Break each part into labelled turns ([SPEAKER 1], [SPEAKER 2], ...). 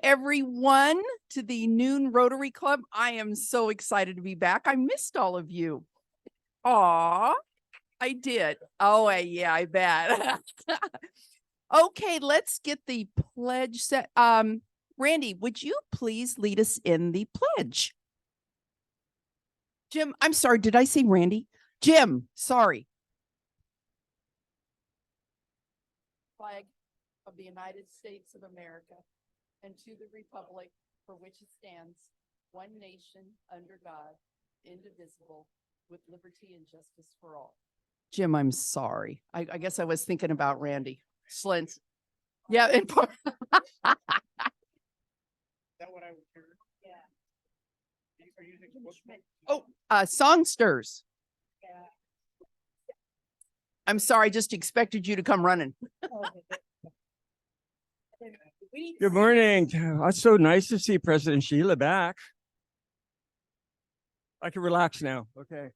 [SPEAKER 1] everyone to the Noon Rotary Club. I am so excited to be back. I missed all of you. Aw, I did. Oh, yeah, I bet. Okay, let's get the pledge set. Randy, would you please lead us in the pledge? Jim, I'm sorry. Did I say Randy? Jim, sorry. Flag of the United States of America and to the republic for which it stands, one nation under God, indivisible, with liberty and justice for all. Jim, I'm sorry. I guess I was thinking about Randy. Slint. Yeah. In part. Is that what I was hearing? Yeah. Oh, songsters. Yeah. I'm sorry, I just expected you to come running.
[SPEAKER 2] Good morning. It's so nice to see President Sheila back. I can relax now. Okay.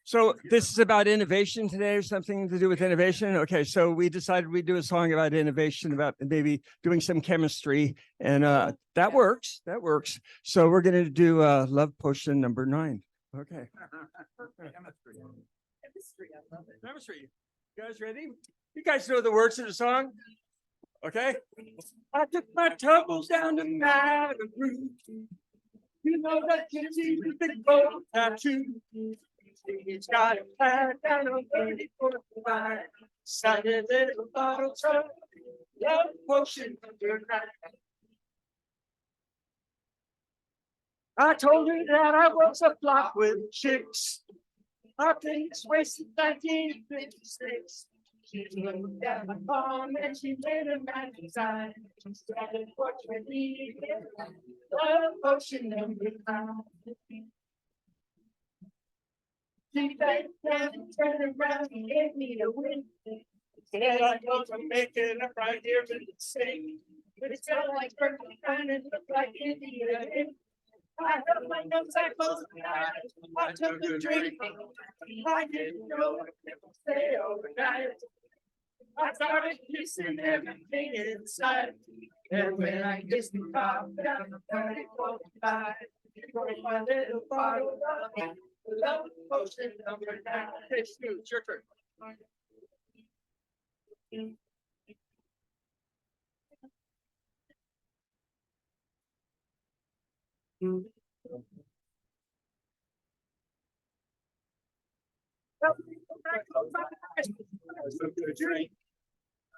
[SPEAKER 2] So this is about innovation today, or something to do with innovation. Okay, so we decided we'd do a song about innovation, about maybe doing some chemistry, and that works. That works. So we're going to do Love Potion number 9. Okay. Chemistry. I love it. Chemistry. You guys ready? You guys know the words of the song? Okay. I took my troubles down to Malibu. You know that gypsy with the gold tattoo. He's got a pad down on 34th. Signed little bottle truck. Love potion under 9. I told her that I was a flop with chicks. Our things wasted 1956. She looked at my palm and she made a mad design. She started portrait me. Love potion number 9. She bent down and turned around and gave me a wink. Said I was making up right here in the sink. But it smelled like purple kind and looked like India ink. I held my nose, I closed my eyes. I took a drink. I didn't know it would stay overnight. I started kissing everything inside. And when I kissed the top down the 34th, broke my little bottle of love potion number 9. Hey, Stu, it's your turn.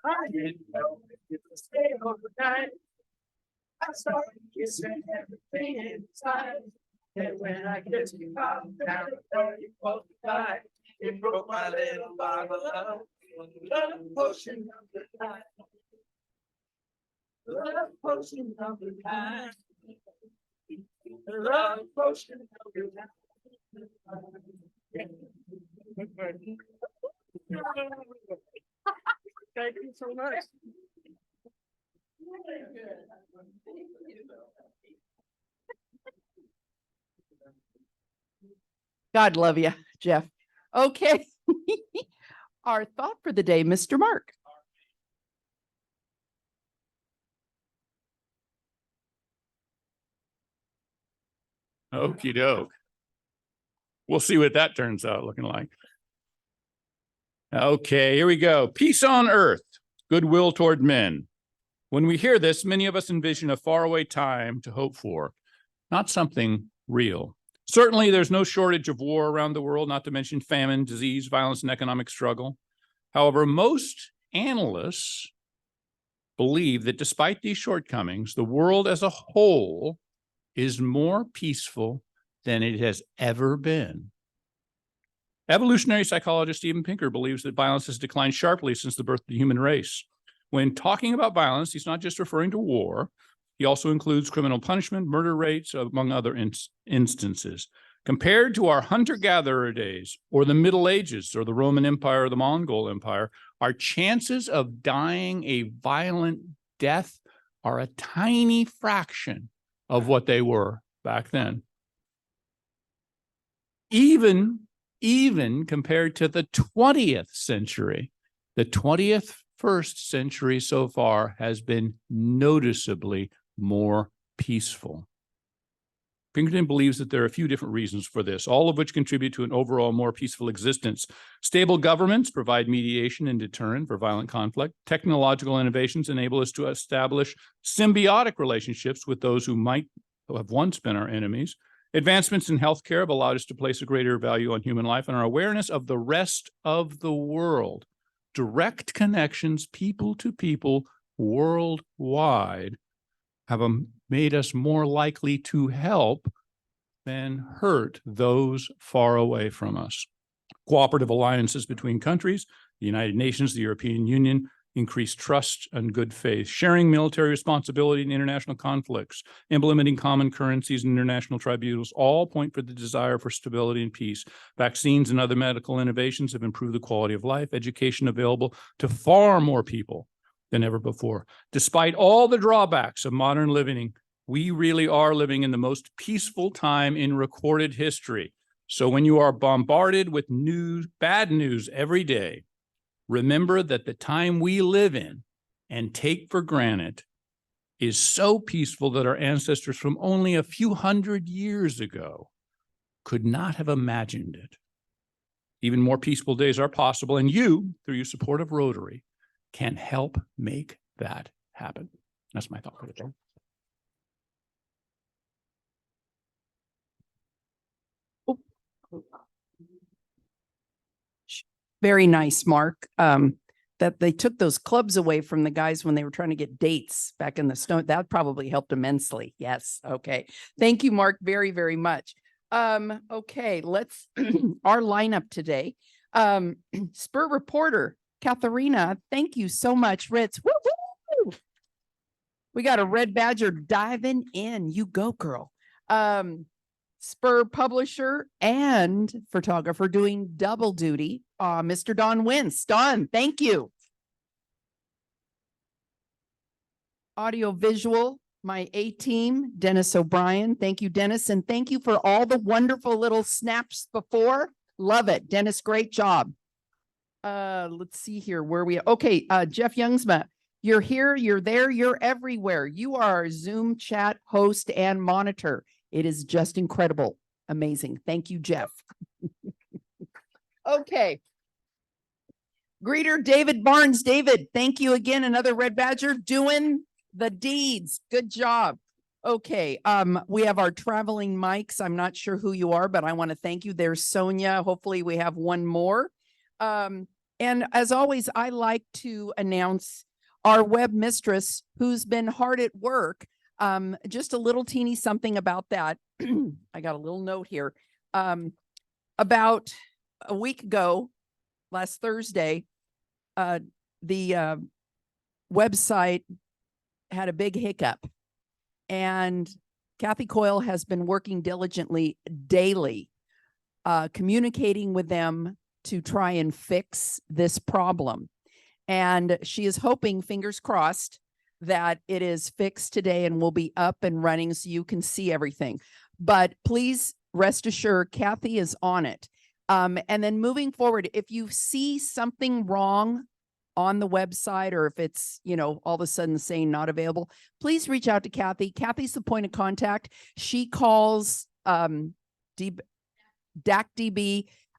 [SPEAKER 2] I didn't know it would stay overnight. I started kissing everything inside. And when I kissed you down the 34th, it broke my little bottle of love potion number 9. Love potion number 9. Love potion number 9. Thank you so much.
[SPEAKER 1] God love you, Jeff. Okay. Our thought for the day, Mr. Mark.
[SPEAKER 3] Okie doke. We'll see what that turns out looking like. Okay, here we go. Peace on earth, goodwill toward men. When we hear this, many of us envision a faraway time to hope for, not something real. Certainly, there's no shortage of war around the world, not to mention famine, disease, violence, and economic struggle. However, most analysts believe that despite these shortcomings, the world as a whole is more peaceful than it has ever been. Evolutionary psychologist Steven Pinker believes that violence has declined sharply since the birth of the human race. When talking about violence, he's not just referring to war. He also includes criminal punishment, murder rates, among other instances. Compared to our hunter-gatherer days, or the Middle Ages, or the Roman Empire, or the Mongol Empire, our chances of dying a violent death are a tiny fraction of what they were back then. Even compared to the 20th century, the 21st century so far has been noticeably more peaceful. Pinkerton believes that there are a few different reasons for this, all of which contribute to an overall more peaceful existence. Stable governments provide mediation and deterrent for violent conflict. Technological innovations enable us to establish symbiotic relationships with those who might have once been our enemies. Advancements in healthcare have allowed us to place a greater value on human life, and our awareness of the rest of the world, direct connections, people to people, worldwide, have made us more likely to help than hurt those far away from us. Cooperative alliances between countries, the United Nations, the European Union, increase trust and good faith, sharing military responsibility in international conflicts, implementing common currencies and international tribunals, all point for the desire for stability and peace. Vaccines and other medical innovations have improved the quality of life, education available to far more people than ever before. Despite all the drawbacks of modern living, we really are living in the most peaceful time in recorded history. So when you are bombarded with bad news every day, remember that the time we live in and take for granted is so peaceful that our ancestors from only a few hundred years ago could not have imagined it. Even more peaceful days are possible, and you, through your support of Rotary, can help make that happen. That's my thought for the day.
[SPEAKER 1] Very nice, Mark. That they took those clubs away from the guys when they were trying to get dates back in the snow. That probably helped immensely. Yes. Okay. Thank you, Mark, very, very much. Okay, let's our lineup today. Spur reporter, Katharina, thank you so much. Ritz. Woo, woo, woo. We got a red badger diving in. You go, girl. Spur publisher and photographer doing double duty. Mr. Don Wentz. Don, thank you. Audio visual, my A team, Dennis O'Brien. Thank you, Dennis. And thank you for all the wonderful little snaps before. Love it. Dennis, great job. Let's see here where we are. Okay, Jeff Youngsma, you're here, you're there, you're everywhere. You are our Zoom chat host and monitor. It is just incredible. Amazing. Thank you, Jeff. Okay. Greeter David Barnes. David, thank you again. Another Red Badger doing the deeds. Good job. Okay. We have our traveling mics. I'm not sure who you are, but I want to thank you. There's Sonia. Hopefully we have one more. And as always, I like to announce our web mistress who's been hard at work. Just a little teeny something about that. I got a little note here. About a week ago, last Thursday, the website had a big hiccup, and Kathy Coyle has been working diligently daily, communicating with them to try and fix this problem. And she is hoping, fingers crossed, that it is fixed today and will be up and running so you can see everything. But please rest assured, Kathy is on it. And then moving forward, if you see something wrong on the website, or if it's, all of a sudden saying not available, please reach out to Kathy. Kathy's the point of contact. She calls DACDB,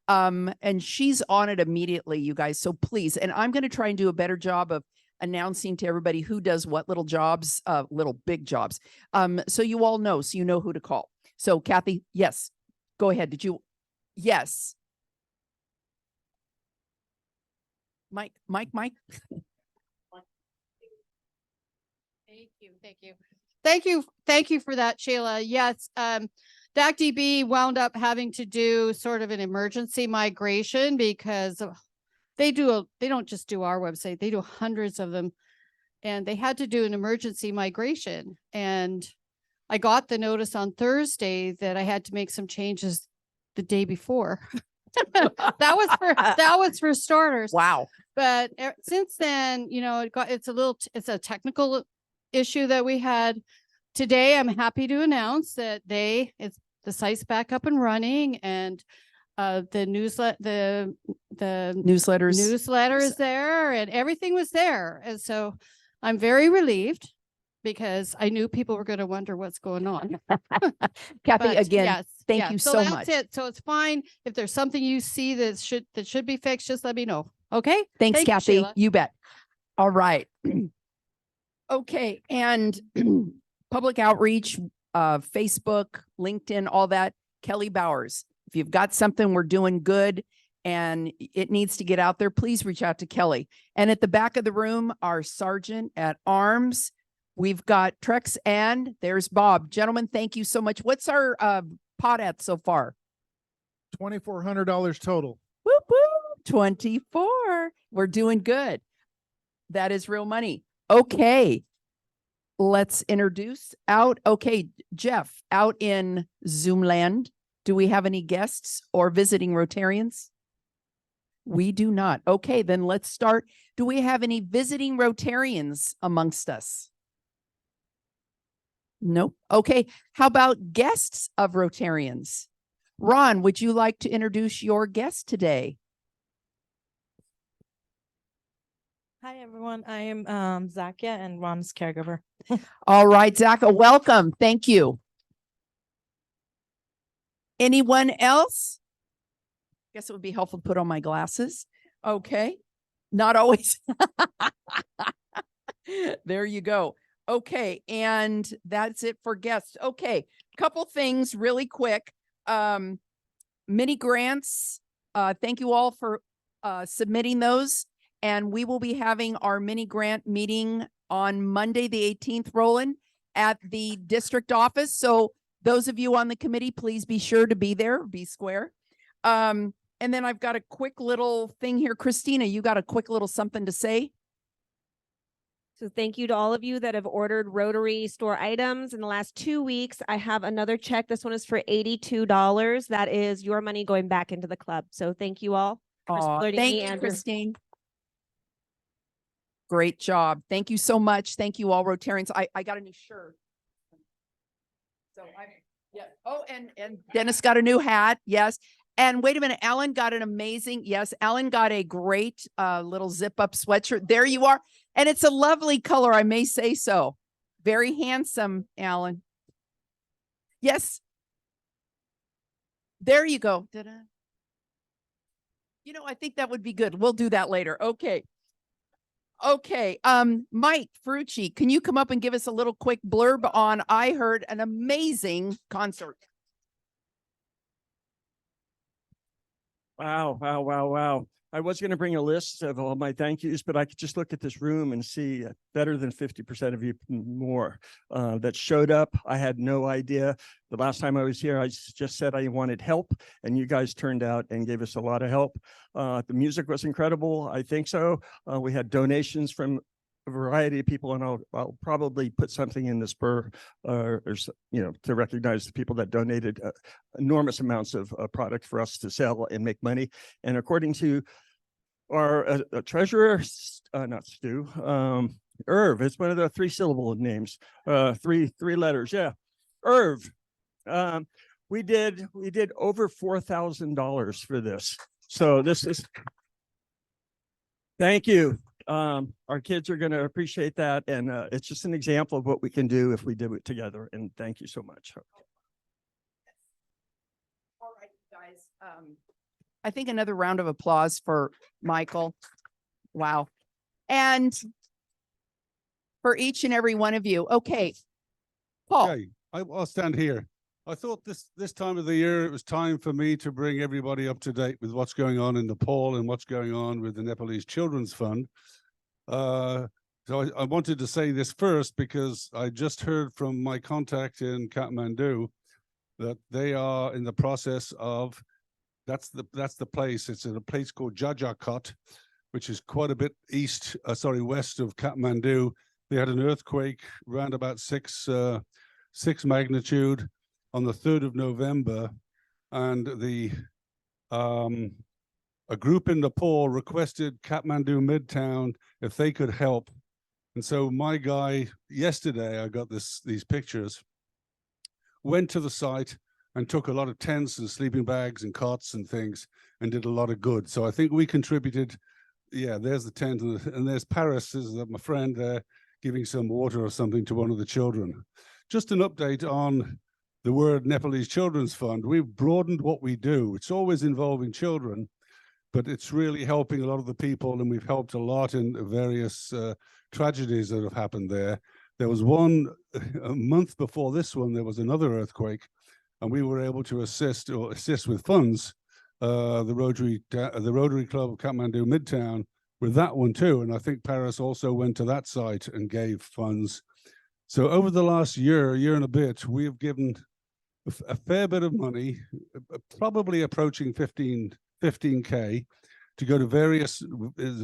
[SPEAKER 1] and she's on it immediately, you guys. So please, and I'm going to try and do a better job of announcing to everybody who does what little jobs, little big jobs. So you all know, so you know who to call. So Kathy, yes, go ahead. Did you? Yes. Mike.
[SPEAKER 4] Thank you for that, Sheila. Yes, DACDB wound up having to do sort of an emergency migration because they don't just do our website, they do hundreds of them, and they had to do an emergency migration. And I got the notice on Thursday that I had to make some changes the day before. that was for starters.
[SPEAKER 1] Wow.
[SPEAKER 4] But since then, it's a technical issue that we had today. I'm happy to announce that the site's back up and running, and the newsletter is there, and everything was there. And so I'm very relieved. because I knew people were going to wonder what's going on.
[SPEAKER 5] Kathy,
[SPEAKER 4] But
[SPEAKER 5] again,
[SPEAKER 4] yes,
[SPEAKER 5] thank
[SPEAKER 4] yeah,
[SPEAKER 5] you
[SPEAKER 4] so
[SPEAKER 5] so
[SPEAKER 4] that's
[SPEAKER 5] much.
[SPEAKER 4] it. So it's fine. If there's something you see that should be fixed, just let me know. Okay.
[SPEAKER 5] Thanks,
[SPEAKER 4] Thank you,
[SPEAKER 5] Kathy.
[SPEAKER 4] Sheila.
[SPEAKER 5] You bet. All right. Okay. And public outreach, Facebook, LinkedIn, all that. Kelly Bowers. If you've got something we're doing good and it needs to get out there, please reach out to Kelly. And at the back of the room, our sergeant at arms, we've got Trex and there's Bob. Gentlemen, thank you so much. What's our pot at so far?
[SPEAKER 6] $2,400 total.
[SPEAKER 5] Whoop, whoop, 24. We're doing good. That is real money. Okay. Let's introduce out. Okay, Jeff, out in Zoom land, do we have any guests or visiting Rotarians? We do not. Okay, then let's start. Do we have any visiting Rotarians amongst us? Nope. Okay, how about guests of Rotarians? Ron, would you like to introduce your guest today?
[SPEAKER 7] Hi, everyone. I am Zakia and Ron's caregiver.
[SPEAKER 5] All right, Zaka, welcome. Thank you. Anyone else? Guess it would be helpful to put on my glasses. Okay. Not always. There you go. Okay. And that's it for guests. Okay. Couple things really quick. Mini grants. Thank you all for submitting those. And we will be having our mini grant meeting on Monday, the 18th, Roland, at the district office. So those of you on the committee, please be sure to be there, be square. And then I've got a quick little thing here. Christina, you got a quick little something to say?
[SPEAKER 8] So thank you to all of you that have ordered Rotary store items in the last 2 weeks. I have another check. This one is for $82. That is your money going back into the club. So thank you all for supporting
[SPEAKER 5] Thank
[SPEAKER 8] me
[SPEAKER 5] you,
[SPEAKER 8] and your
[SPEAKER 5] Christine. Great job. Thank you so much. Thank you all Rotarians. I got a new shirt. So yeah. Oh, and Dennis got a new hat. Yes. And wait a minute, Alan got an amazing, yes, Alan got a great little zip up sweatshirt. There you are. And it's a lovely color, I may say so. Very handsome, Alan. Yes. There you go. You know, I think that would be good. We'll do that later. Okay. Okay. Mike Ferrucci, can you come up and give us a little quick blurb on I heard an amazing concert?
[SPEAKER 2] Wow, wow, wow, wow. I was going to bring a list of all my thank yous, but I could just look at this room and see better than 50% of you more that showed up. I had no idea. The last time I was here, I just said I wanted help, and you guys turned out and gave us a lot of help. The music was incredible. I think so. We had donations from a variety of people, and I'll probably put something in the spur, to recognize the people that donated enormous amounts of product for us to sell and make money. And according to our treasurer, not Stu, Irv, it's one of the 3-syllable names, three letters. Yeah, Irv. We did over $4,000 for this. So this is, thank you. Our kids are going to appreciate that. And it's just an example of what we can do if we do it together. And thank you so much.
[SPEAKER 5] All right, guys. I think another round of applause for Michael. Wow. And for each and every one of you. Okay. Paul.
[SPEAKER 6] Okay, I'll stand here. I thought this time of the year, it was time for me to bring everybody up to date with what's going on in Nepal and what's going on with the Nepalese Children's Fund. So I wanted to say this first because I just heard from my contact in Kathmandu that they are in the process of, that's the place. It's in a place called Jajakot, which is quite a bit west of Kathmandu. They had an earthquake around about six magnitude on the 3rd of November, and a group in Nepal requested Kathmandu Midtown if they could help. And so my guy, yesterday, I got these pictures, went to the site and took a lot of tents and sleeping bags and cots and things and did a lot of good. So I think we contributed. Yeah, there's the tent, and there's Paris, is my friend there, giving some water or something to one of the children. Just an update on the Word Nepalese Children's Fund. We've broadened what we do. It's always involving children, but it's really helping a lot of the people, and we've helped a lot in various tragedies that have happened there. There was one a month before this one, there was another earthquake, and we were able to assist with funds the Rotary Club of Kathmandu Midtown with that one too. And I think Paris also went to that site and gave funds. So over the last year and a bit, we have given a fair bit of money, probably approaching 15K, to go to various,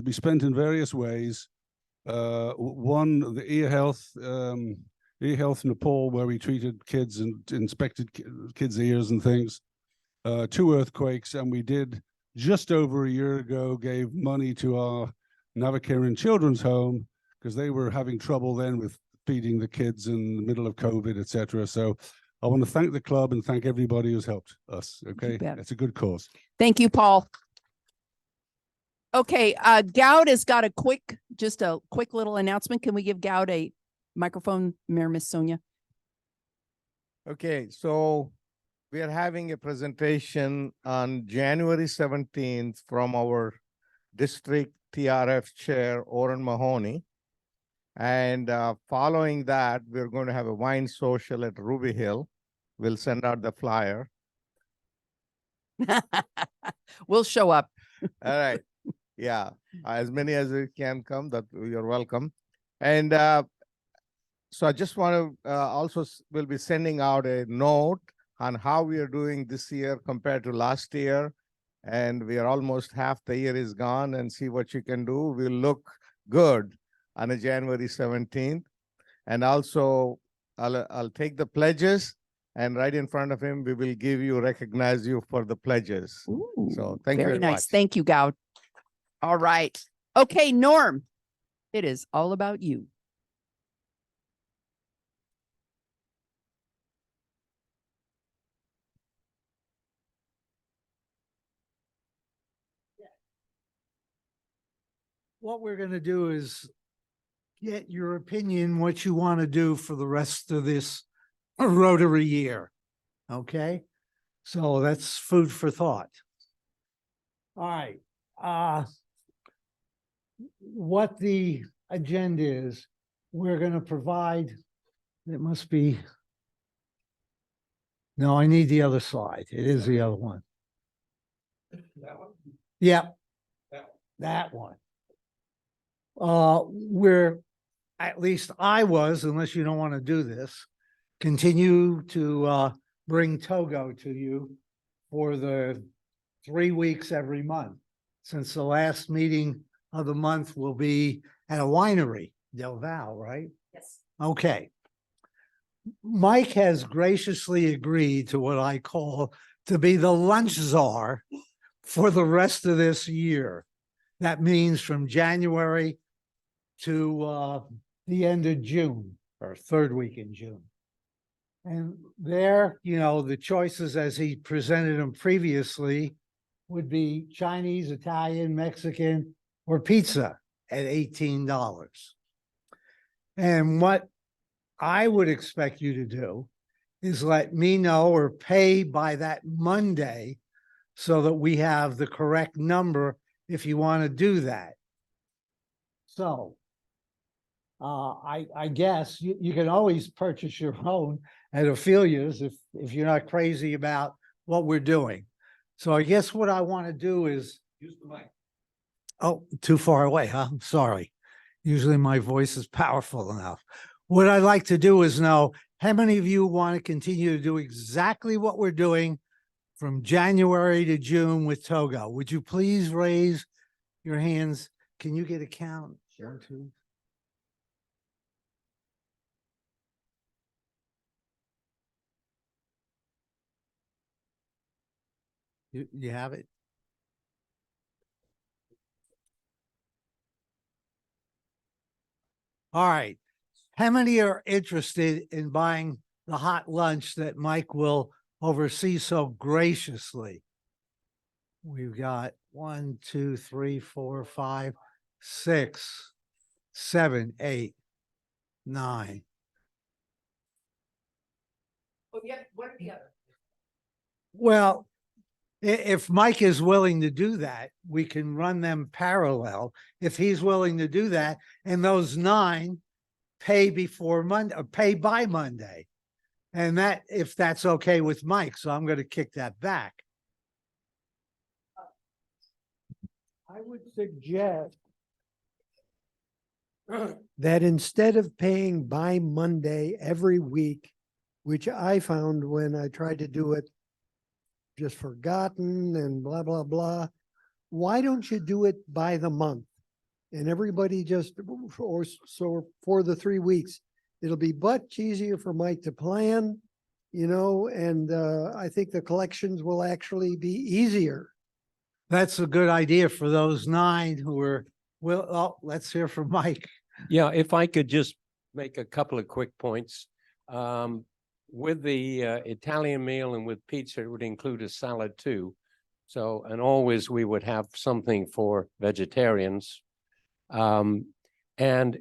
[SPEAKER 6] be spent in various ways. One, the ear health Nepal, where we treated kids and inspected kids' ears and things. 2 earthquakes, and we did just over a year ago gave money to our Navakiran Children's Home because they were having trouble then with feeding the kids in the middle of COVID, etc. So I want to thank the club and thank everybody who's helped us. Okay, it's a good cause.
[SPEAKER 5] Thank you, Paul. Okay, Goud has got a quick little announcement. Can we give Goud a microphone, Mayor Miss Sonia?
[SPEAKER 9] Okay, so we are having a presentation on January 17th from our district TRF chair, Oren Mahoney. And following that, we're going to have a wine social at Ruby Hill. We'll send out the flyer.
[SPEAKER 5] We'll show up.
[SPEAKER 9] All right. Yeah, as many as we can come, that you're welcome. And so I just want to also, we'll be sending out a note on how we are doing this year compared to last year. And we are almost half the year is gone, and see what you can do. We'll look good on a January 17th. And also I'll take the pledges, and right in front of him, we will recognize you for the pledges.
[SPEAKER 5] Ooh,
[SPEAKER 9] so thank you very
[SPEAKER 5] nice.
[SPEAKER 9] much.
[SPEAKER 5] Thank you, Goud. All right. Okay, Norm, it is all about you.
[SPEAKER 10] What we're going to do is get your opinion, what you want to do for the rest of this Rotary year. Okay? So that's food for thought. All right. What the agenda is, we're going to provide, it must be, no, I need the other slide. It is the other one.
[SPEAKER 6] That one?
[SPEAKER 10] Yeah,
[SPEAKER 6] That one.
[SPEAKER 10] that one. We're, at least I was, unless you don't want to do this, continue to bring Togo to you for the 3 weeks every month, since the last meeting of the month will be at a winery, Del Val, right?
[SPEAKER 5] Yes.
[SPEAKER 10] Okay. Mike has graciously agreed to what I call to be the lunch czar for the rest of this year. That means from January to the end of June, or 3rd week in June. And there, you know, the choices as he presented them previously would be Chinese, Italian, Mexican, or pizza at $18. And what I would expect you to do is let me know or pay by that Monday so that we have the correct number if you want to do that. So I guess you can always purchase your own at Ophelia's if you're not crazy about what we're doing. So I guess what I want to do is
[SPEAKER 6] Use the mic.
[SPEAKER 10] Oh, too far away, huh? I'm sorry. Usually my voice is powerful enough. What I'd like to do is know how many of you want to continue to do exactly what we're doing from January to June with Togo. Would you please raise your hands? Can you get a count? Sure. 1, 2. You have it? All right. How many are interested in buying the hot lunch that Mike will oversee so graciously? We've got 1, 2, 3, 4, 5, 6, 7, 8. 9.
[SPEAKER 1] Oh, yeah, what are the other?
[SPEAKER 10] Well, if Mike is willing to do that, we can run them parallel. If he's willing to do that, and those 9 pay before Monday, pay by Monday. And that, if that's okay with Mike, so I'm going to kick that back.
[SPEAKER 11] I would suggest that instead of paying by Monday every week, which I found when I tried to do it, just forgotten and blah, blah, blah. Why don't you do it by the month? And everybody just, or so for the 3 weeks, it'll be much easier for Mike to plan, and I think the collections will actually be easier.
[SPEAKER 10] That's a good idea for those 9 who are, let's hear from Mike.
[SPEAKER 12] Yeah, if I could just make a couple of quick points. With the Italian meal and with pizza, it would include a salad too. So, and always we would have something for vegetarians. And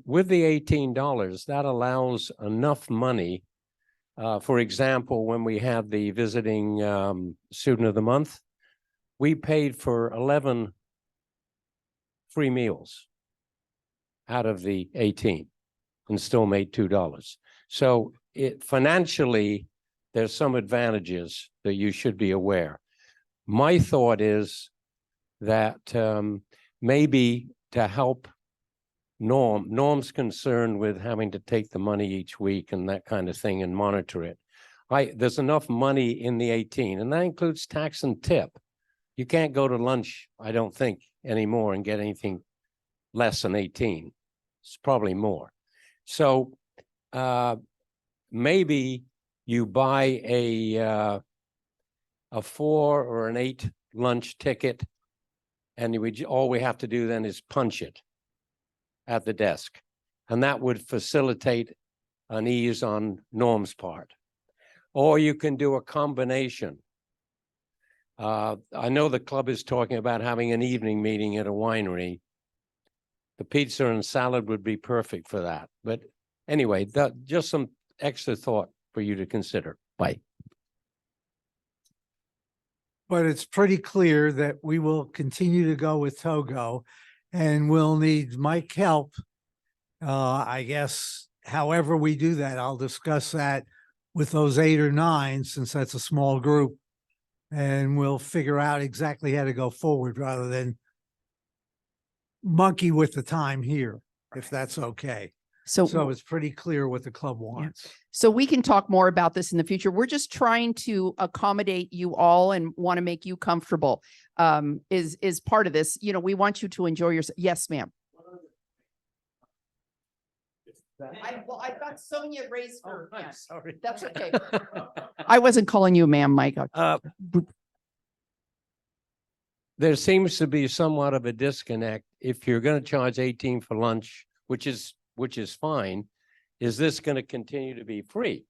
[SPEAKER 12] with the $18, that allows enough money. For example, when we had the visiting student of the month, we paid for 11 free meals out of the 18 and still made $2. So financially, there's some advantages that you should be aware. My thought is that maybe to help Norm's concerned with having to take the money each week and that kind of thing and monitor it. There's enough money in the 18, and that includes tax and tip. You can't go to lunch, I don't think, anymore and get anything less than 18. It's probably more. So maybe you buy a 4 or an 8 lunch ticket, and all we have to do then is punch it at the desk, and that would facilitate an ease on Norm's part. Or you can do a combination. I know the club is talking about having an evening meeting at a winery. The pizza and salad would be perfect for that. But anyway, just some extra thought for you to consider. Bye.
[SPEAKER 10] But it's pretty clear that we will continue to go with Togo, and we'll need Mike help. I guess, however we do that, I'll discuss that with those 8 or 9, since that's a small group. And we'll figure out exactly how to go forward rather than monkey with the time here, if that's okay. So it's pretty clear what the club wants.
[SPEAKER 5] So we can talk more about this in the future. We're just trying to accommodate you all and want to make you comfortable, is part of this. We want you to enjoy yourself. Yes, ma'am. I thought Sonia raised her hand.
[SPEAKER 12] Sorry.
[SPEAKER 5] That's okay. I wasn't calling you ma'am, Mike.
[SPEAKER 12] There seems to be somewhat of a disconnect. If you're going to charge 18 for lunch, which is fine, is this going to continue to be free?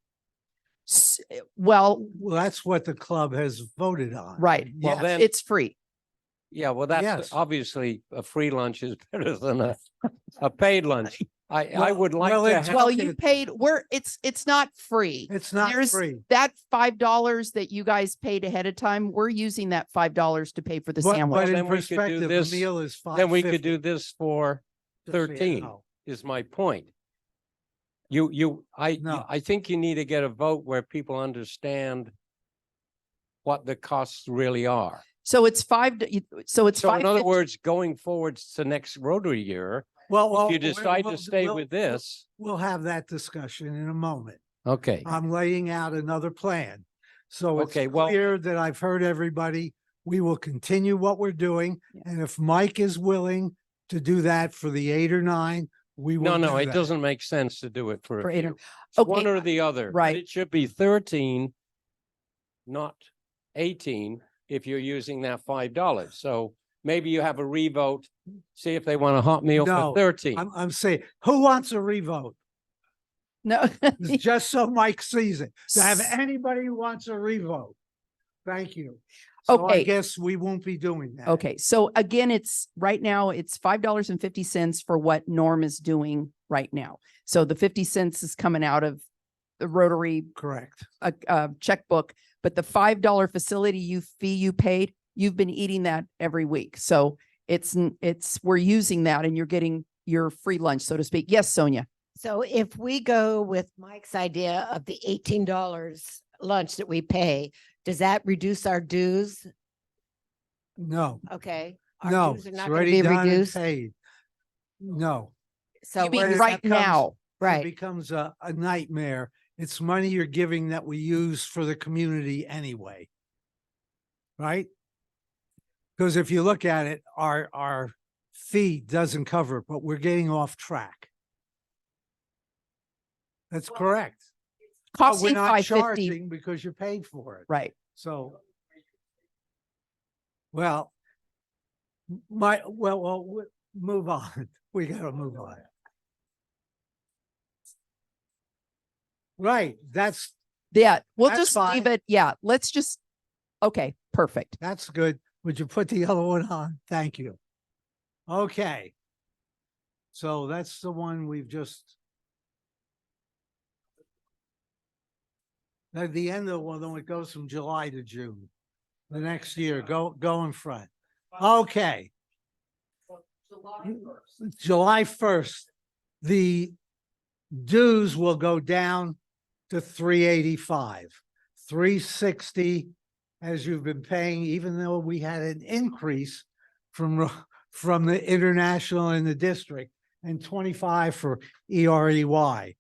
[SPEAKER 5] Well,
[SPEAKER 10] that's what the club has voted on.
[SPEAKER 5] Right.
[SPEAKER 12] Well,
[SPEAKER 5] Yes.
[SPEAKER 12] then
[SPEAKER 5] It's free.
[SPEAKER 12] Yeah, well, that's
[SPEAKER 10] Yes.
[SPEAKER 12] obviously a free lunch is better than a paid lunch. I would like
[SPEAKER 10] well,
[SPEAKER 12] to
[SPEAKER 10] it's-
[SPEAKER 12] have.
[SPEAKER 5] Well, you paid, it's not free.
[SPEAKER 10] It's not
[SPEAKER 5] There's
[SPEAKER 10] free.
[SPEAKER 5] that $5 that you guys paid ahead of time. We're using that $5 to pay for the
[SPEAKER 10] But
[SPEAKER 5] sandwich.
[SPEAKER 10] in
[SPEAKER 12] then we could do
[SPEAKER 10] perspective,
[SPEAKER 12] this-
[SPEAKER 10] the meal is $5.50.
[SPEAKER 12] Then we could do this for
[SPEAKER 10] Just so you
[SPEAKER 12] 13
[SPEAKER 10] know.
[SPEAKER 12] is my point.
[SPEAKER 10] No.
[SPEAKER 12] I think you need to get a vote where people understand what the costs really are.
[SPEAKER 5] So it's so it's
[SPEAKER 12] So in other
[SPEAKER 5] $5.50.
[SPEAKER 12] words, going forward to next Rotary year,
[SPEAKER 10] Well,
[SPEAKER 12] if you decide to stay with this,
[SPEAKER 10] We'll have that discussion in a moment.
[SPEAKER 12] okay.
[SPEAKER 10] I'm laying out another plan. So it's
[SPEAKER 12] Okay, well-
[SPEAKER 10] clear that I've heard everybody. We will continue what we're doing.
[SPEAKER 5] Yeah.
[SPEAKER 10] And if Mike is willing to do that for the 8 or 9, we will.
[SPEAKER 12] No,
[SPEAKER 10] do
[SPEAKER 12] it
[SPEAKER 10] that.
[SPEAKER 12] doesn't make sense to do it for
[SPEAKER 5] For
[SPEAKER 12] a
[SPEAKER 5] eight
[SPEAKER 12] few.
[SPEAKER 5] or-
[SPEAKER 12] It's one
[SPEAKER 5] Okay,
[SPEAKER 12] or the other. but
[SPEAKER 5] right.
[SPEAKER 12] It should be 13, not 18, if you're using that $5. So maybe you have a revote, see if they want a hot meal
[SPEAKER 10] No,
[SPEAKER 12] for 13.
[SPEAKER 10] I'm saying, who wants a revote?
[SPEAKER 5] No.
[SPEAKER 10] It's just so Mike sees it. To have anybody who wants a revote. Thank you. So I
[SPEAKER 5] Okay.
[SPEAKER 10] guess we won't be doing that.
[SPEAKER 5] Okay, so again, right now it's $5.50 for what Norm is doing right now. So the 50 cents is coming out of the Rotary
[SPEAKER 10] Correct.
[SPEAKER 5] checkbook, but the $5 facility fee you paid, you've been eating that every week. So we're using that and you're getting your free lunch, so to speak. Yes, Sonia.
[SPEAKER 13] So if we go with Mike's idea of the $18 lunch that we pay, does that reduce our dues?
[SPEAKER 10] No,
[SPEAKER 13] Okay. Our
[SPEAKER 10] no,
[SPEAKER 13] dues are
[SPEAKER 10] it's
[SPEAKER 13] not going to
[SPEAKER 10] already
[SPEAKER 13] be
[SPEAKER 10] done and
[SPEAKER 13] reduced.
[SPEAKER 10] paid. No.
[SPEAKER 13] So
[SPEAKER 5] You mean
[SPEAKER 13] where does
[SPEAKER 5] right
[SPEAKER 13] that come-
[SPEAKER 5] now?
[SPEAKER 10] It
[SPEAKER 13] Right.
[SPEAKER 10] becomes a nightmare. It's money you're giving that we use for the community anyway. Right? Because if you look at it, our fee doesn't cover it, but we're getting off track. That's correct. But
[SPEAKER 5] Costs
[SPEAKER 10] we're
[SPEAKER 5] you
[SPEAKER 10] not
[SPEAKER 5] $5.50.
[SPEAKER 10] charging because you paid for it.
[SPEAKER 5] Right.
[SPEAKER 10] So, well, move on. We gotta move on. Right, that's
[SPEAKER 5] Yeah, we'll
[SPEAKER 10] That's
[SPEAKER 5] just leave
[SPEAKER 10] fine.
[SPEAKER 5] it. Yeah, let's just, okay, perfect.
[SPEAKER 10] good. Would you put the other one on? Thank you. Okay. So that's the one we've just. At the end of the one, then it goes from July to June. The next year, go in front. Okay. July 1st, the dues will go down to 385, 360 as you've been paying, even though we had an increase from the international and the district, and 25 for EREY,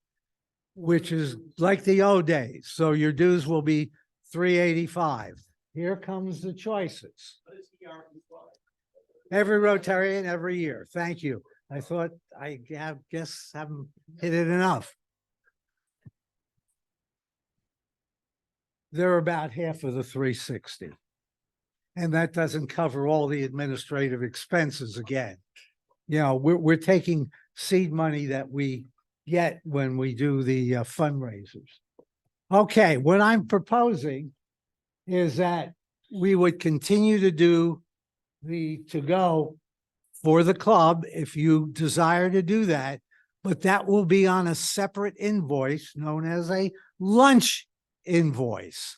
[SPEAKER 10] which is like the old days. So your dues will be 385. Here comes the choices. Every Rotarian, every year. Thank you. I thought I guess haven't hit it enough. They're about half of the 360. And that doesn't cover all the administrative expenses again. You know, we're taking seed money that we get when we do the fundraisers. Okay, what I'm proposing is that we would continue to do the to-go for the club if you desire to do that, but that will be on a separate invoice known as a lunch invoice.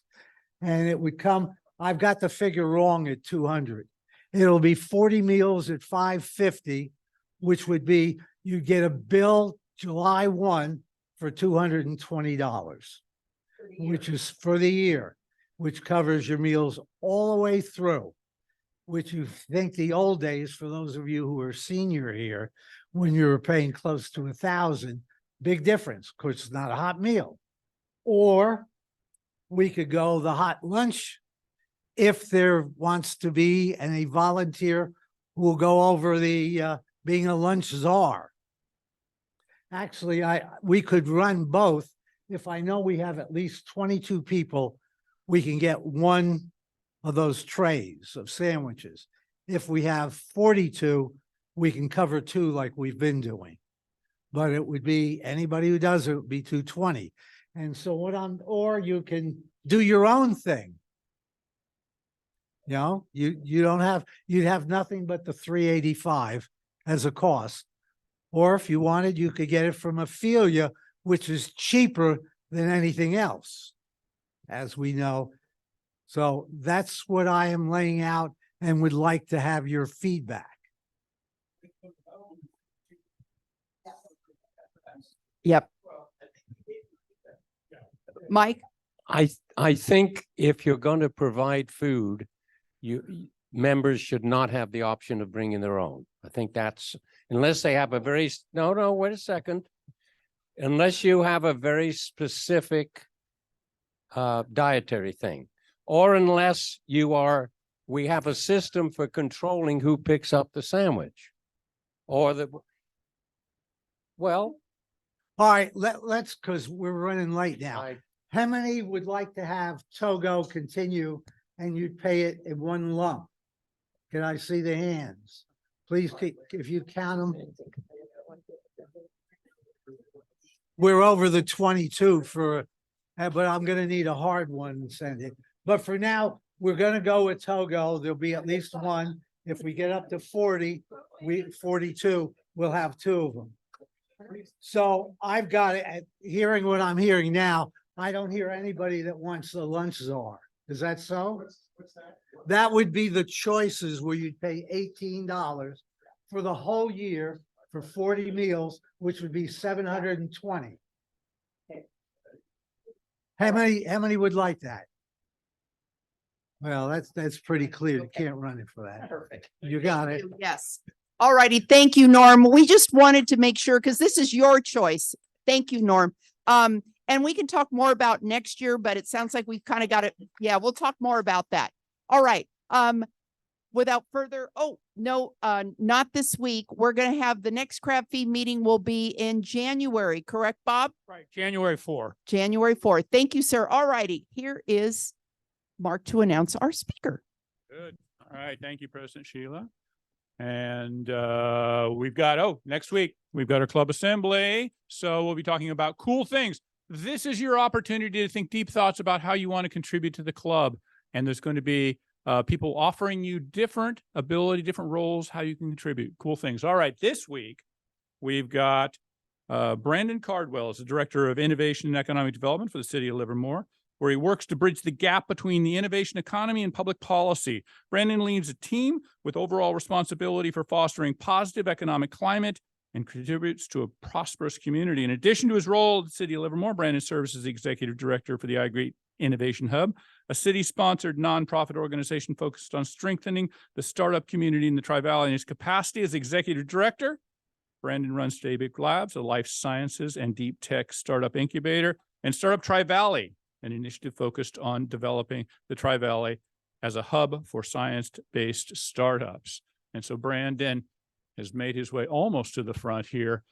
[SPEAKER 10] And it would come, I've got the figure wrong at 200. It'll be 40 meals at 550, which would be, you get a bill July 1 for $220, which is for the year, which covers your meals all the way through, which you think the old days, for those of you who are senior here, when you were paying close to 1,000, big difference, because it's not a hot meal. Or we could go the hot lunch if there wants to be a volunteer who will go over the being a lunch czar. Actually, we could run both. If I know we have at least 22 people, we can get one of those trays of sandwiches. If we have 42, we can cover two like we've been doing. But it would be, anybody who does it would be 220. And so or you can do your own thing. You know, you'd have nothing but the 385 as a cost. Or if you wanted, you could get it from Ophelia, which is cheaper than anything else, as we know. So that's what I am laying out and would like to have your feedback.
[SPEAKER 5] Yep. Mike?
[SPEAKER 12] I think if you're going to provide food, members should not have the option of bringing their own. I think that's, unless they have a very, no, wait a second. Unless you have a very specific dietary thing, or unless we have a system for controlling who picks up the sandwich or well.
[SPEAKER 10] All right, let's, because we're running late now. How many would like to have Togo continue and you'd pay it in one lump? Can I see the hands? Please, if you count them. We're over the 22 but I'm gonna need a hard one and send it. But for now, we're gonna go with Togo. There'll be at least one. If we get up to 42, we'll have two of them. So I've got it, hearing what I'm hearing now, I don't hear anybody that wants the lunch czar. Is that so?
[SPEAKER 6] What's that?
[SPEAKER 10] That would be the choices where you'd pay $18 for the whole year for 40 meals, which would be 720. How many would like that? Well, that's pretty clear. You can't run it for that.
[SPEAKER 5] Perfect.
[SPEAKER 10] You got it.
[SPEAKER 5] Yes. All righty. Thank you, Norm. We just wanted to make sure, because this is your choice. Thank you, Norm. And we can talk more about next year, but it sounds like we've kind of got it. Yeah, we'll talk more about that. All right. Without further, not this week. We're going to have the next crab feed meeting will be in January, correct, Bob?
[SPEAKER 3] Right, January 4.
[SPEAKER 5] January 4th. Thank you, sir. All righty. Here is Mark to announce our speaker.
[SPEAKER 3] Good. All right. Thank you, President Sheila. And we've got, next week, we've got our club assembly. So we'll be talking about cool things. This is your opportunity to think deep thoughts about how you want to contribute to the club. And there's going to be people offering you different ability, different roles, how you can contribute. Cool things. All right. This week, we've got Brandon Cardwell as the Director of Innovation and Economic Development for the City of Livermore, where he works to bridge the gap between the innovation economy and public policy. Brandon leads a team with overall responsibility for fostering positive economic climate and contributes to a prosperous community. In addition to his role at the City of Livermore, Brandon serves as the Executive Director for the iGreat Innovation Hub, a city-sponsored nonprofit organization focused on strengthening the startup community in the Tri-Valley. In his capacity as Executive Director, Brandon runs Daybig Labs, a life sciences and deep tech startup incubator, and Startup Tri-Valley, an initiative focused on developing the Tri-Valley as a hub for science-based startups. And so Brandon has made his way almost to the front here.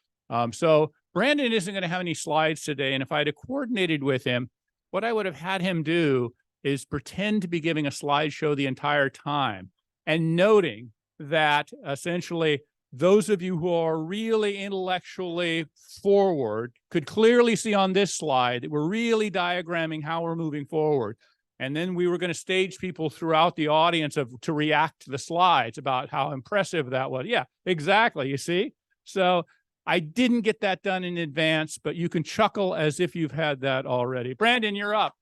[SPEAKER 3] So Brandon isn't going to have any slides today. And if I had coordinated with him, what I would have had him do is pretend to be giving a slideshow the entire time and noting that essentially those of you who are really intellectually forward could clearly see on this slide that we're really diagramming how we're moving forward. And then we were going to stage people throughout the audience to react to the slides about how impressive that was. Yeah, exactly. You see? So I didn't get that done in advance, but you can chuckle as if you've had that already. Brandon, you're up.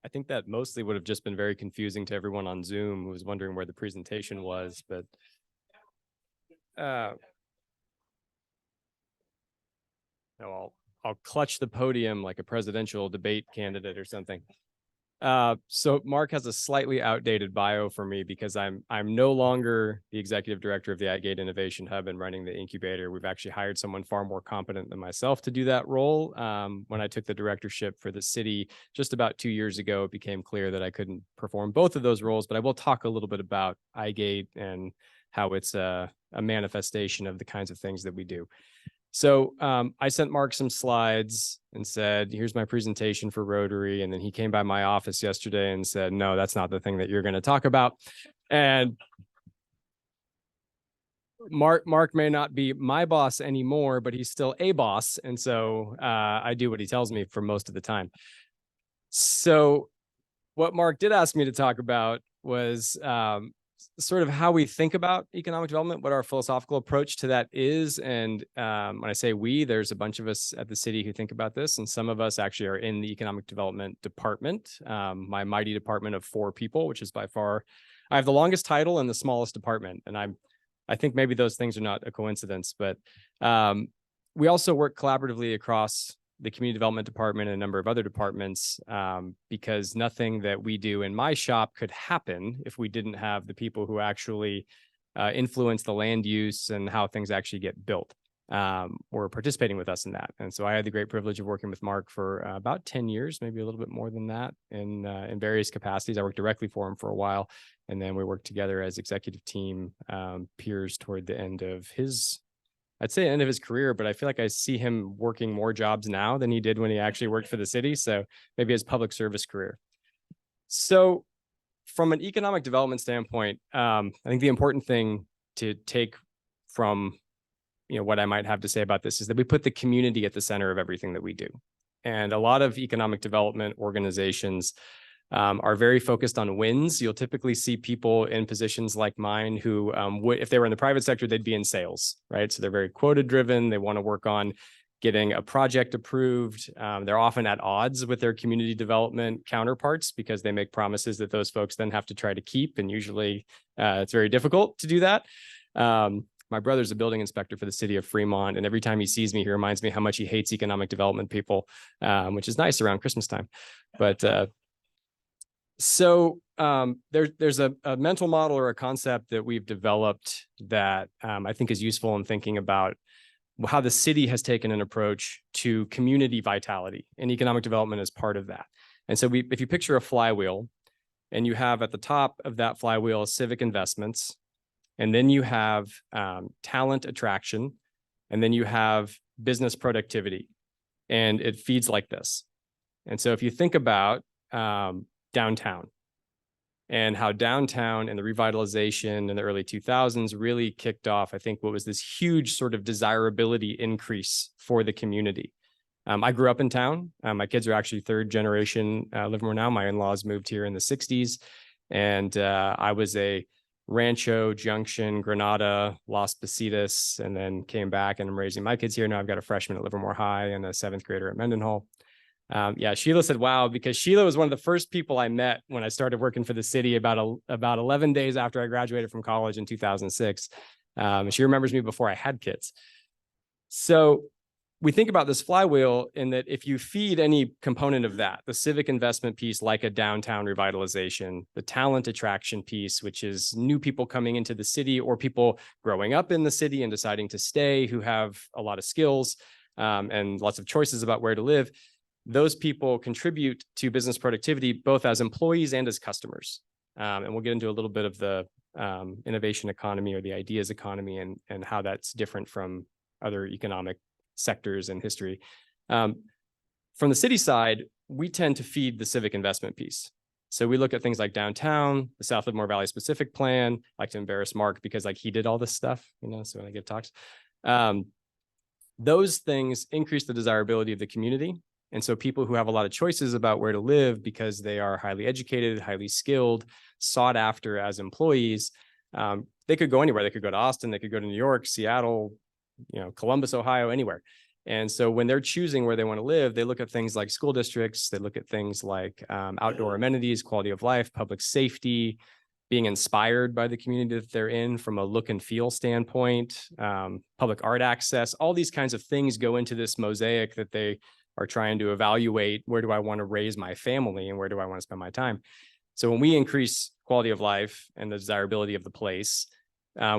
[SPEAKER 14] I think that mostly would have just been very confusing to everyone on Zoom who was wondering where the presentation was, but no, I'll clutch the podium like a presidential debate candidate or something. So Mark has a slightly outdated bio for me because I'm no longer the Executive Director of the iGate Innovation Hub and running the incubator. We've actually hired someone far more competent than myself to do that role. When I took the directorship for the city just about 2 years ago, it became clear that I couldn't perform both of those roles, but I will talk a little bit about iGate and how it's a manifestation of the kinds of things that we do. So I sent Mark some slides and said, here's my presentation for Rotary. And then he came by my office yesterday and said, no, that's not the thing that you're going to talk about. And Mark may not be my boss anymore, but he's still a boss. And so I do what he tells me for most of the time. So what Mark did ask me to talk about was sort of how we think about economic development, what our philosophical approach to that is. And when I say we, there's a bunch of us at the city who think about this, and some of us actually are in the economic development department, my mighty department of 4 people, which is by far, I have the longest title and the smallest department. And I think maybe those things are not a coincidence, but we also work collaboratively across the community development department and a number of other departments, because nothing that we do in my shop could happen if we didn't have the people who actually influence the land use and how things actually get built, or participating with us in that. And so I had the great privilege of working with Mark for about 10 years, maybe a little bit more than that, in various capacities. I worked directly for him for a while, and then we worked together as executive team peers toward the end of his, I'd say end of his career, but I feel like I see him working more jobs now than he did when he actually worked for the city. So maybe his public service career. So from an economic development standpoint, I think the important thing to take from, what I might have to say about this is that we put the community at the center of everything that we do. And a lot of economic development organizations are very focused on wins. You'll typically see people in positions like mine who would, if they were in the private sector, they'd be in sales, right? So they're very quota driven. They want to work on getting a project approved. They're often at odds with their community development counterparts because they make promises that those folks then have to try to keep. And usually it's very difficult to do that. My brother's a building inspector for the city of Fremont. And every time he sees me, he reminds me how much he hates economic development people, which is nice around Christmas time. But there's a mental model or a concept that we've developed that I think is useful in thinking about how the city has taken an approach to community vitality, and economic development is part of that. And so if you picture a flywheel, and you have at the top of that flywheel civic investments, and then you have talent attraction, and then you have business productivity, and it feeds like this. And so if you think about downtown and how downtown and the revitalization in the early 2000s really kicked off, I think, what was this huge sort of desirability increase for the community. I grew up in town. My kids are actually third generation Livermore now. My in-laws moved here in the 60s. And I was a Rancho, Junction, Granada, Las Positas, and then came back, and I'm raising my kids here. Now I've got a freshman at Livermore High and a 7th grader at Mendenhall. Yeah, Sheila said, wow, because Sheila was one of the first people I met when I started working for the city about 11 days after I graduated from college in 2006. She remembers me before I had kids. So we think about this flywheel in that if you feed any component of that, the civic investment piece, like a downtown revitalization, the talent attraction piece, which is new people coming into the city or people growing up in the city and deciding to stay who have a lot of skills and lots of choices about where to live, those people contribute to business productivity, both as employees and as customers. And we'll get into a little bit of the innovation economy or the ideas economy and how that's different from other economic sectors in history. From the city side, we tend to feed the civic investment piece. So we look at things like downtown, the South Livermore Valley Specific Plan. I like to embarrass Mark because like he did all this stuff, so when I give talks. Those things increase the desirability of the community. And so people who have a lot of choices about where to live because they are highly educated, highly skilled, sought after as employees, they could go anywhere. They could go to Austin, they could go to New York, Seattle, Columbus, Ohio, anywhere. And so when they're choosing where they want to live, they look at things like school districts, they look at things like outdoor amenities, quality of life, public safety, being inspired by the community that they're in from a look and feel standpoint, public art access, all these kinds of things go into this mosaic that they are trying to evaluate. Where do I want to raise my family and where do I want to spend my time? So when we increase quality of life and the desirability of the place,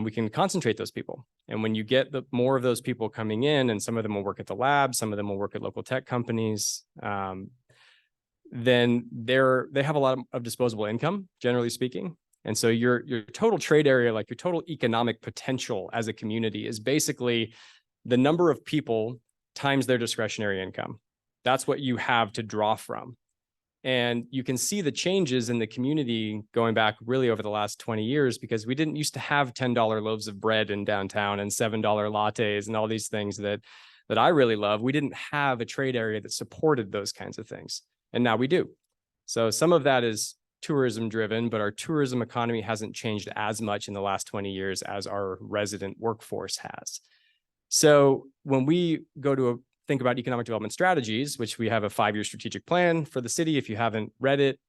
[SPEAKER 14] we can concentrate those people. And when you get more of those people coming in, and some of them will work at the lab, some of them will work at local tech companies, then they have a lot of disposable income, generally speaking. And so your total trade area, like your total economic potential as a community, is basically the number of people times their discretionary income. That's what you have to draw from. And you can see the changes in the community going back really over the last 20 years, because we didn't used to have $10 loaves of bread in downtown and $7 lattes and all these things that I really love. We didn't have a trade area that supported those kinds of things. And now we do. So some of that is tourism driven, but our tourism economy hasn't changed as much in the last 20 years as our resident workforce has. So when we go to think about economic development strategies, which we have a 5-year strategic plan for the city. If you haven't read it,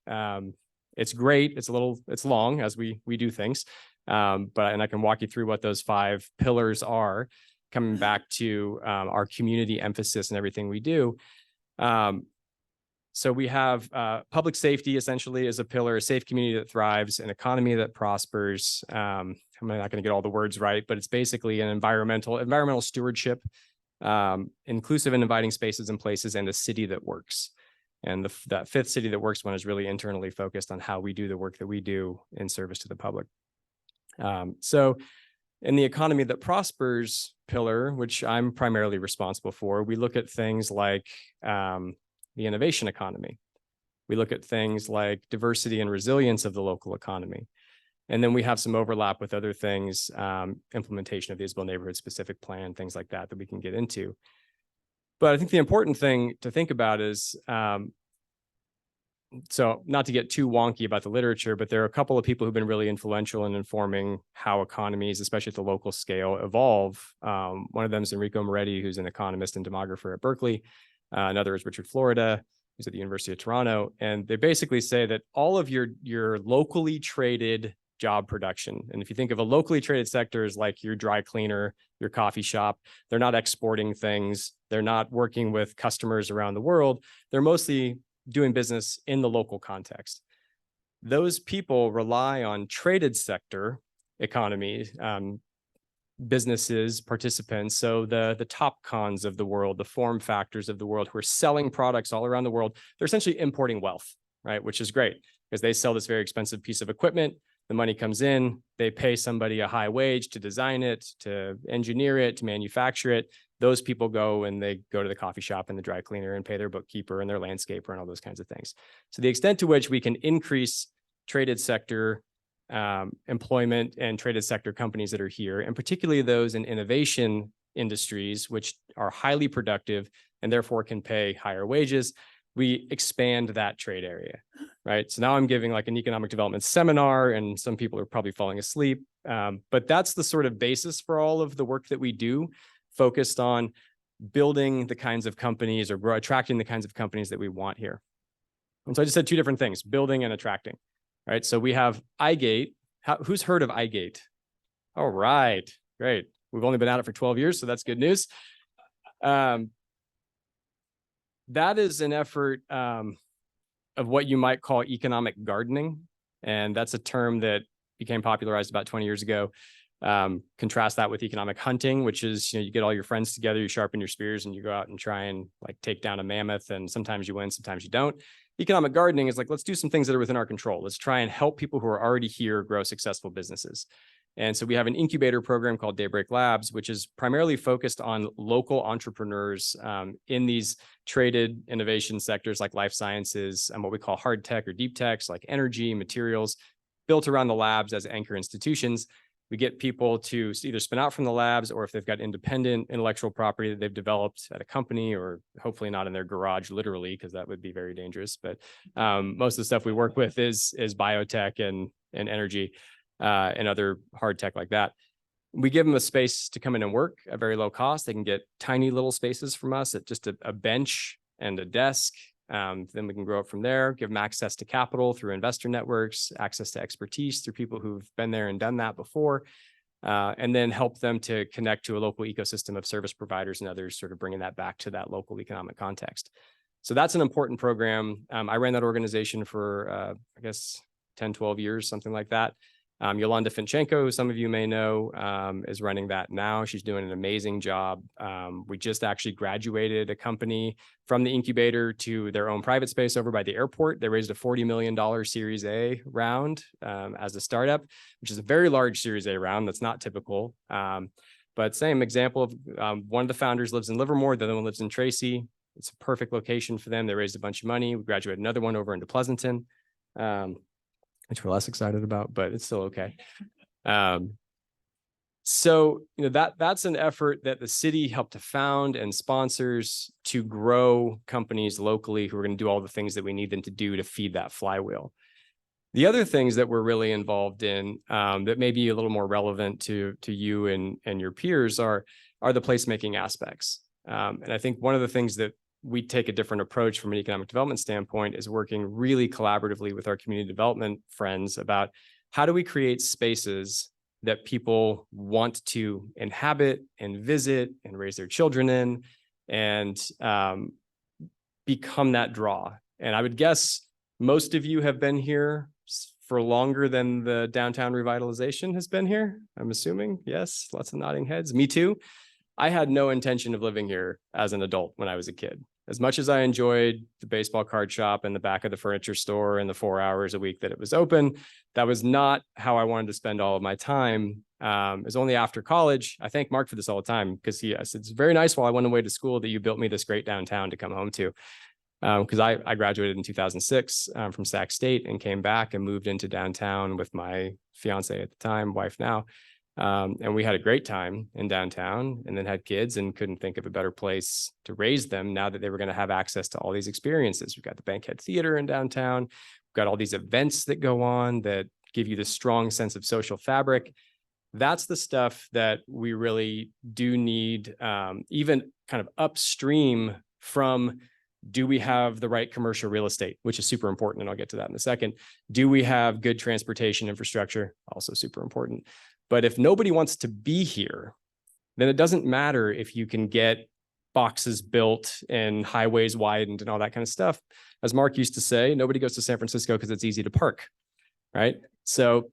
[SPEAKER 14] it's great. It's long as we do things. And I can walk you through what those 5 pillars are, coming back to our community emphasis and everything we do. So we have public safety essentially as a pillar, a safe community that thrives, an economy that prospers. I'm not going to get all the words right, but it's basically an environmental stewardship, inclusive and inviting spaces and places, and a city that works. And that 5th city that works one is really internally focused on how we do the work that we do in service to the public. So in the economy that prospers pillar, which I'm primarily responsible for, we look at things like the innovation economy. We look at things like diversity and resilience of the local economy. And then we have some overlap with other things, implementation of the Isabel neighborhood specific plan, things like that we can get into. But I think the important thing to think about is so not to get too wonky about the literature, but there are a couple of people who've been really influential in informing how economies, especially at the local scale, evolve. One of them is Enrico Moretti, who's an economist and demographer at Berkeley. Another is Richard Florida, who's at the University of Toronto. And they basically say that all of your locally traded job production, and if you think of a locally traded sector as like your dry cleaner, your coffee shop, they're not exporting things. They're not working with customers around the world. They're mostly doing business in the local context. Those people rely on traded sector economies, businesses, participants. So the top cons of the world, the form factors of the world who are selling products all around the world, they're essentially importing wealth, right? Which is great because they sell this very expensive piece of equipment. The money comes in, they pay somebody a high wage to design it, to engineer it, to manufacture it. Those people go and they go to the coffee shop and the dry cleaner and pay their bookkeeper and their landscaper and all those kinds of things. So the extent to which we can increase traded sector employment and traded sector companies that are here, and particularly those in innovation industries, which are highly productive and therefore can pay higher wages, we expand that trade area, right? So now I'm giving like an economic development seminar and some people are probably falling asleep. But that's the sort of basis for all of the work that we do, focused on building the kinds of companies or attracting the kinds of companies that we want here. And so I just said two different things, building and attracting, right? So we have iGate. Who's heard of iGate? All right, great. We've only been at it for 12 years, so that's good news. That is an effort of what you might call economic gardening. And that's a term that became popularized about 20 years ago. Contrast that with economic hunting, which is, you get all your friends together, you sharpen your spears and you go out and try and like take down a mammoth, and sometimes you win, sometimes you don't. Economic gardening is like, let's do some things that are within our control. Let's try and help people who are already here grow successful businesses. And so we have an incubator program called Daybreak Labs, which is primarily focused on local entrepreneurs in these traded innovation sectors like life sciences and what we call hard tech or deep techs like energy, materials, built around the labs as anchor institutions. We get people to either spin out from the labs, or if they've got independent intellectual property that they've developed at a company, or hopefully not in their garage, literally, because that would be very dangerous. But most of the stuff we work with is biotech and energy and other hard tech like that. We give them a space to come in and work at very low cost. They can get tiny little spaces from us at just a bench and a desk. Then we can grow up from there, give them access to capital through investor networks, access to expertise through people who've been there and done that before, and then help them to connect to a local ecosystem of service providers and others, sort of bringing that back to that local economic context. So that's an important program. I ran that organization for, I guess, 10, 12 years, something like that. Yolanda Finchenko, who some of you may know, is running that now. She's doing an amazing job. We just actually graduated a company from the incubator to their own private space over by the airport. They raised a $40 million Series A round as a startup, which is a very large Series A round. That's not typical. But same example of one of the founders lives in Livermore, the other one lives in Tracy. It's a perfect location for them. They raised a bunch of money. We graduated another one over into Pleasanton. Which we're less excited about, but it's still okay. So that's an effort that the city helped to found and sponsors to grow companies locally who are going to do all the things that we need them to do to feed that flywheel. The other things that we're really involved in that may be a little more relevant to you and your peers are the placemaking aspects. And I think one of the things that we take a different approach from an economic development standpoint is working really collaboratively with our community development friends about how do we create spaces that people want to inhabit and visit and raise their children in and become that draw. And I would guess most of you have been here for longer than the downtown revitalization has been here. I'm assuming, yes, lots of nodding heads. Me too. I had no intention of living here as an adult when I was a kid. As much as I enjoyed the baseball card shop and the back of the furniture store and the 4 hours a week that it was open, that was not how I wanted to spend all of my time. It was only after college. I thank Mark for this all the time because he said, it's very nice while I went away to school that you built me this great downtown to come home to. Because I graduated in 2006 from Sac State and came back and moved into downtown with my fiance at the time, wife now. And we had a great time in downtown and then had kids and couldn't think of a better place to raise them now that they were going to have access to all these experiences. We've got the Bankhead Theater in downtown. We've got all these events that go on that give you this strong sense of social fabric. That's the stuff that we really do need, even kind of upstream from, do we have the right commercial real estate, which is super important, and I'll get to that in a second. Do we have good transportation infrastructure? Also super important. But if nobody wants to be here, then it doesn't matter if you can get boxes built and highways widened and all that kind of stuff. As Mark used to say, nobody goes to San Francisco because it's easy to park, right? So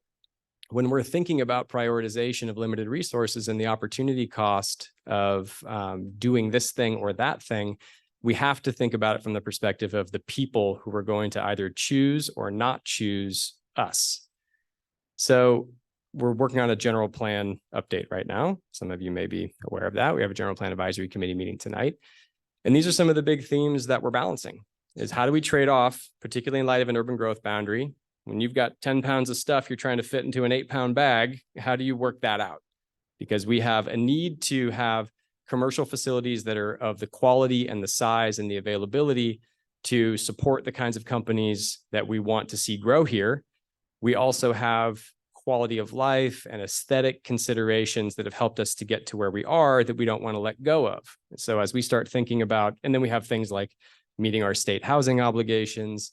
[SPEAKER 14] when we're thinking about prioritization of limited resources and the opportunity cost of doing this thing or that thing, we have to think about it from the perspective of the people who are going to either choose or not choose us. So we're working on a general plan update right now. Some of you may be aware of that. We have a general plan advisory committee meeting tonight. And these are some of the big themes that we're balancing, is how do we trade off, particularly in light of an urban growth boundary? When you've got 10 pounds of stuff you're trying to fit into an 8-pound bag, how do you work that out? Because we have a need to have commercial facilities that are of the quality and the size and the availability to support the kinds of companies that we want to see grow here. We also have quality of life and aesthetic considerations that have helped us to get to where we are that we don't want to let go of. So as we start thinking about, and then we have things like meeting our state housing obligations.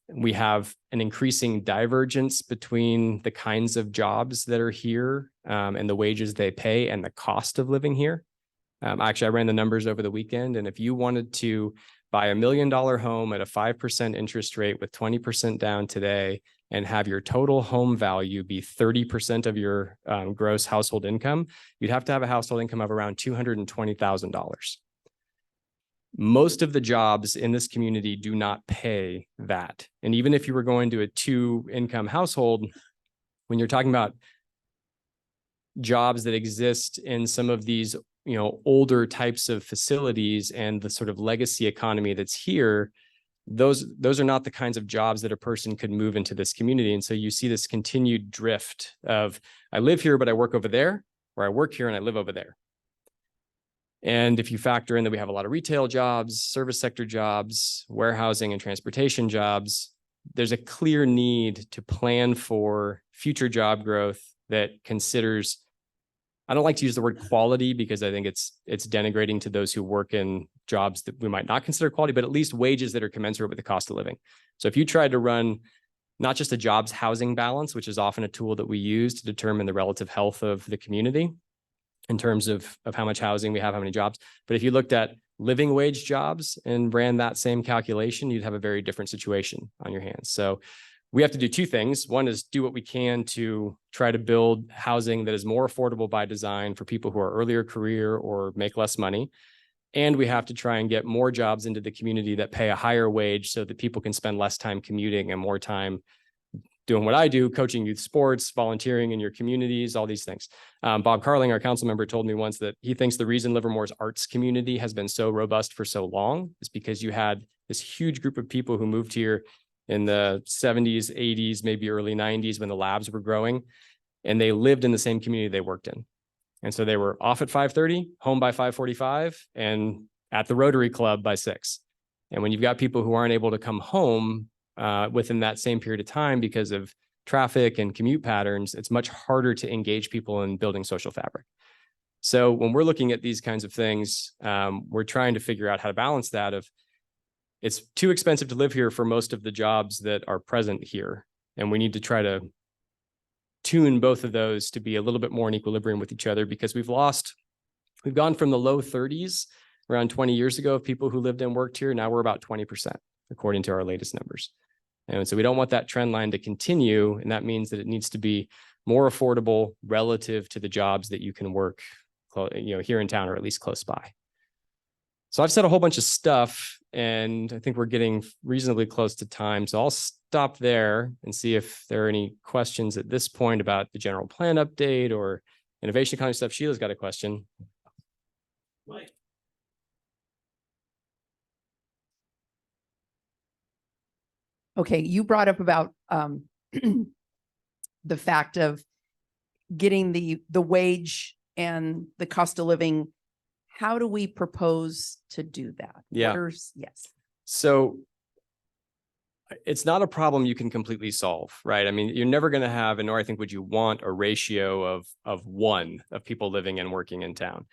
[SPEAKER 14] We have an increasing divergence between the kinds of jobs that are here and the wages they pay and the cost of living here. Actually, I ran the numbers over the weekend, and if you wanted to buy $1 million home at a 5% interest rate with 20% down today and have your total home value be 30% of your gross household income, you'd have to have a household income of around $220,000. Most of the jobs in this community do not pay that. And even if you were going to a 2-income household, when you're talking about jobs that exist in some of these, older types of facilities and the sort of legacy economy that's here, those are not the kinds of jobs that a person could move into this community. And so you see this continued drift of, I live here, but I work over there, or I work here and I live over there. And if you factor in that we have a lot of retail jobs, service sector jobs, warehousing and transportation jobs, there's a clear need to plan for future job growth that considers, I don't like to use the word quality because I think it's denigrating to those who work in jobs that we might not consider quality, but at least wages that are commensurate with the cost of living. So if you tried to run not just a jobs housing balance, which is often a tool that we use to determine the relative health of the community in terms of how much housing we have, how many jobs. But if you looked at living wage jobs and ran that same calculation, you'd have a very different situation on your hands. So we have to do two things. One is do what we can to try to build housing that is more affordable by design for people who are earlier career or make less money. And we have to try and get more jobs into the community that pay a higher wage so that people can spend less time commuting and more time doing what I do, coaching youth sports, volunteering in your communities, all these things. Bob Carling, our council member, told me once that he thinks the reason Livermore's arts community has been so robust for so long is because you had this huge group of people who moved here in the 70s, 80s, maybe early 90s when the labs were growing, and they lived in the same community they worked in. And so they were off at 5:30, home by 5:45, and at the Rotary Club by 6. And when you've got people who aren't able to come home within that same period of time because of traffic and commute patterns, it's much harder to engage people in building social fabric. So when we're looking at these kinds of things, we're trying to figure out how to balance that of, it's too expensive to live here for most of the jobs that are present here. And we need to try to tune both of those to be a little bit more in equilibrium with each other, because we've gone from the low 30s around 20 years ago of people who lived and worked here. Now we're about 20%, according to our latest numbers. And so we don't want that trend line to continue. And that means that it needs to be more affordable relative to the jobs that you can work, here in town or at least close by. So I've said a whole bunch of stuff, and I think we're getting reasonably close to time. So I'll stop there and see if there are any questions at this point about the general plan update or innovation economy stuff. Sheila's got a question. Mike.
[SPEAKER 5] Okay, you brought up about the fact of getting the wage and the cost of living. How do we propose to do that?
[SPEAKER 14] Yeah.
[SPEAKER 5] Yes.
[SPEAKER 14] So it's not a problem you can completely solve, right? I mean, you're never going to have, and nor I think would you want, a ratio of 1 of people living and working in town.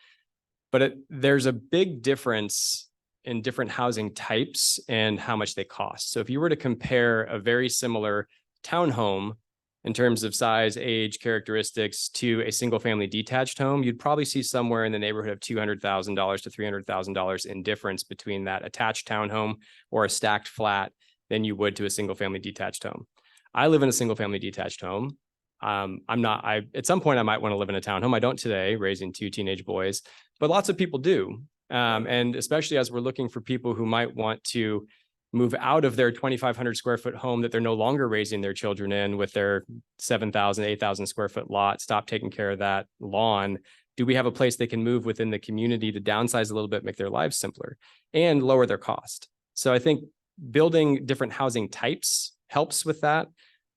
[SPEAKER 14] But there's a big difference in different housing types and how much they cost. So if you were to compare a very similar townhome in terms of size, age, characteristics to a single family detached home, you'd probably see somewhere in the neighborhood of $200,000 to $300,000 in difference between that attached townhome or a stacked flat than you would to a single family detached home. I live in a single family detached home. At some point I might want to live in a townhome. I don't today, raising 2 teenage boys, but lots of people do. And especially as we're looking for people who might want to move out of their 2,500 square foot home that they're no longer raising their children in with their 7,000, 8,000 square foot lot, stop taking care of that lawn. Do we have a place they can move within the community to downsize a little bit, make their lives simpler and lower their cost? So I think building different housing types helps with that.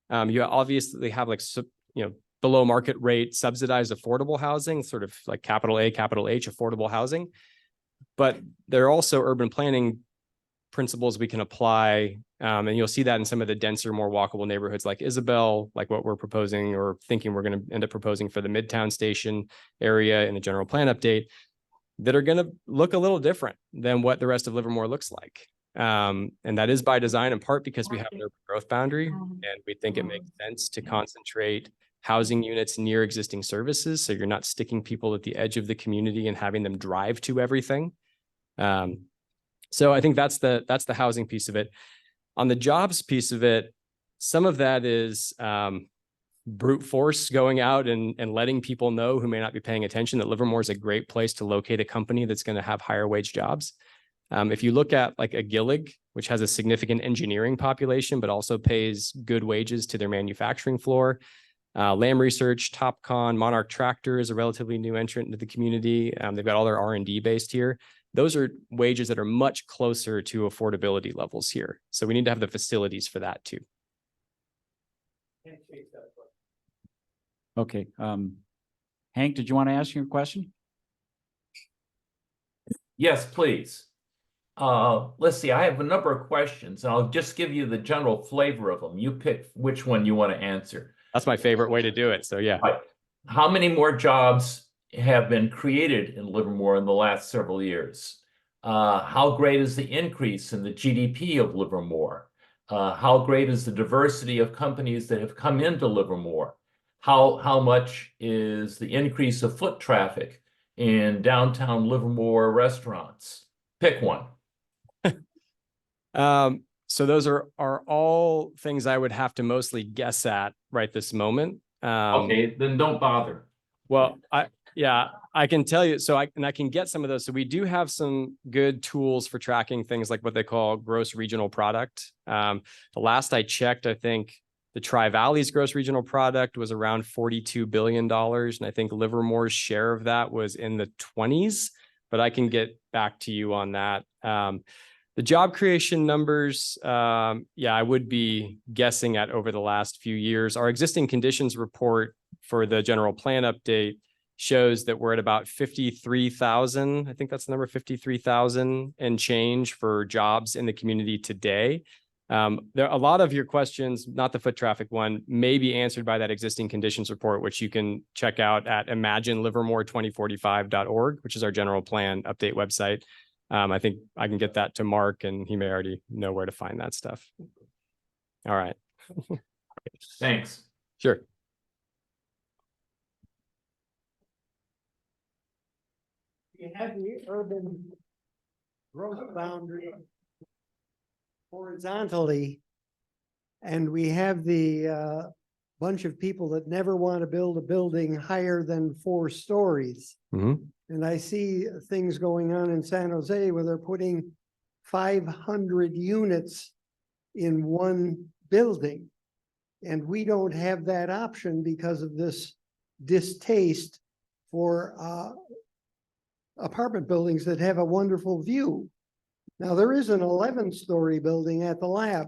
[SPEAKER 14] You obviously have below market rate subsidized affordable housing, sort of like capital A, capital H affordable housing. But there are also urban planning principles we can apply. And you'll see that in some of the denser, more walkable neighborhoods like Isabel, like what we're proposing or thinking we're going to end up proposing for the Midtown Station area in the general plan update, that are going to look a little different than what the rest of Livermore looks like. And that is by design, in part because we have an urban growth boundary, and we think it makes sense to concentrate housing units near existing services, so you're not sticking people at the edge of the community and having them drive to everything. So I think that's the housing piece of it. On the jobs piece of it, some of that is brute force going out and letting people know who may not be paying attention that Livermore is a great place to locate a company that's going to have higher wage jobs. If you look at like a Gillig, which has a significant engineering population, but also pays good wages to their manufacturing floor. Lamb Research, Topcon, Monarch Tractor is a relatively new entrant into the community. They've got all their R&D based here. Those are wages that are much closer to affordability levels here. So we need to have the facilities for that too.
[SPEAKER 15] Okay. Hank, did you want to ask your question?
[SPEAKER 16] Yes, please. Let's see, I have a number of questions, and I'll just give you the general flavor of them. You pick which one you want to answer.
[SPEAKER 14] That's my favorite way to do it. So yeah.
[SPEAKER 16] Right. How many more jobs have been created in Livermore in the last several years? How great is the increase in the GDP of Livermore? How great is the diversity of companies that have come into Livermore? How much is the increase of foot traffic in downtown Livermore restaurants? Pick one.
[SPEAKER 14] So those are all things I would have to mostly guess at right this moment.
[SPEAKER 16] Okay, then don't bother.
[SPEAKER 14] Well, I can tell you. So I can get some of those. So we do have some good tools for tracking things like what they call gross regional product. The last I checked, I think the Tri-Valley's gross regional product was around $42 billion. And I think Livermore's share of that was in the 20s, but I can get back to you on that. The job creation numbers, I would be guessing at over the last few years. Our existing conditions report for the general plan update shows that we're at about 53,000. I think that's the number, 53,000 and change for jobs in the community today. There are a lot of your questions, not the foot traffic one, may be answered by that existing conditions report, which you can check out at imaginelivermore2045.org, which is our general plan update website. I think I can get that to Mark, and he may already know where to find that stuff. All right.
[SPEAKER 16] Thanks.
[SPEAKER 14] Sure.
[SPEAKER 11] You have the urban growth boundary horizontally, and we have the bunch of people that never want to build a building higher than 4 stories.
[SPEAKER 14] Mm-hmm.
[SPEAKER 11] And I see things going on in San Jose where they're putting 500 units in one building. And we don't have that option because of this distaste for apartment buildings that have a wonderful view. Now, there is an 11-story building at the lab,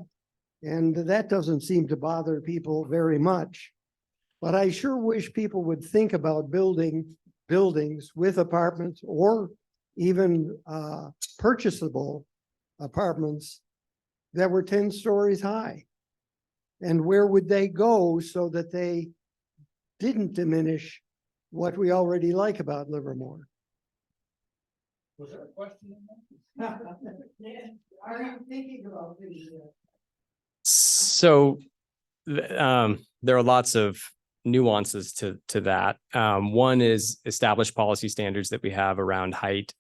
[SPEAKER 11] and that doesn't seem to bother people very much. But I sure wish people would think about building buildings with apartments or even purchasable apartments that were 10 stories high. And where would they go so that they didn't diminish what we already like about Livermore?
[SPEAKER 6] Was there a question in
[SPEAKER 11] Are you thinking about this?
[SPEAKER 14] So there are lots of nuances to that. One is established policy standards that we have around height,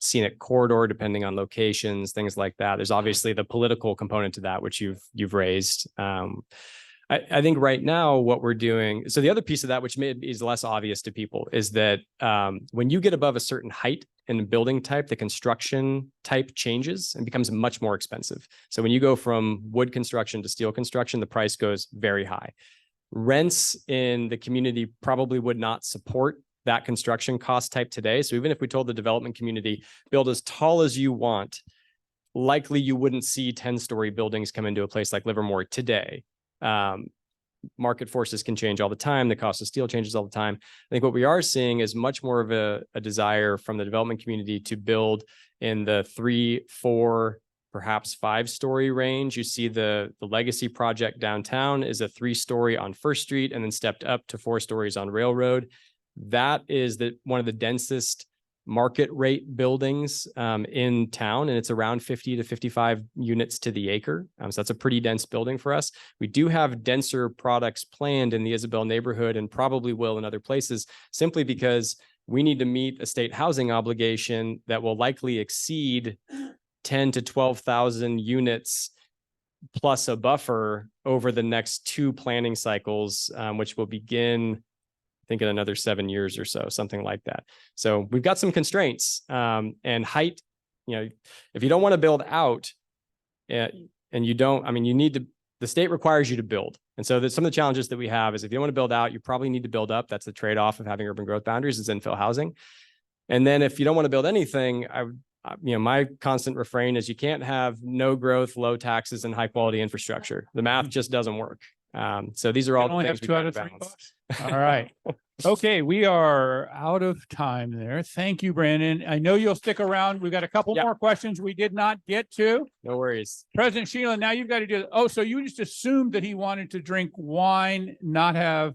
[SPEAKER 14] scenic corridor, depending on locations, things like that. There's obviously the political component to that, which you've raised. I think right now what we're doing, so the other piece of that, which is less obvious to people, is that when you get above a certain height in a building type, the construction type changes and becomes much more expensive. So when you go from wood construction to steel construction, the price goes very high. Rents in the community probably would not support that construction cost type today. So even if we told the development community, build as tall as you want, likely you wouldn't see 10-story buildings come into a place like Livermore today. Market forces can change all the time. The cost of steel changes all the time. I think what we are seeing is much more of a desire from the development community to build in the 3, 4, perhaps 5-story range. You see the legacy project downtown is a 3-story on First Street and then stepped up to 4 stories on Railroad. That is one of the densest market rate buildings in town, and it's around 50 to 55 units to the acre. So that's a pretty dense building for us. We do have denser products planned in the Isabel neighborhood and probably will in other places, simply because we need to meet a state housing obligation that will likely exceed 10 to 12,000 units plus a buffer over the next 2 planning cycles, which will begin, I think, in another 7 years or so, something like that. So we've got some constraints, and height. If you don't want to build out, and you don't, you need to. The state requires you to build, and so some of the challenges that we have is if you want to build out, you probably need to build up. That's the trade-off of having urban growth boundaries is infill housing. And then if you don't want to build anything, my constant refrain is you can't have no growth, low taxes, and high quality infrastructure. The math just doesn't work. So these are all
[SPEAKER 3] only
[SPEAKER 14] things
[SPEAKER 3] have
[SPEAKER 14] we
[SPEAKER 3] 2
[SPEAKER 14] try
[SPEAKER 3] out
[SPEAKER 14] to
[SPEAKER 3] of 3
[SPEAKER 14] balance.
[SPEAKER 3] bucks. All right. Okay, we are out of time there. Thank you, Brandon. I know you'll stick around. We've got a couple more questions we did not get to.
[SPEAKER 14] No worries.
[SPEAKER 3] President Sheila, now you've got to do. Oh, so you just assumed that he wanted to drink wine, not have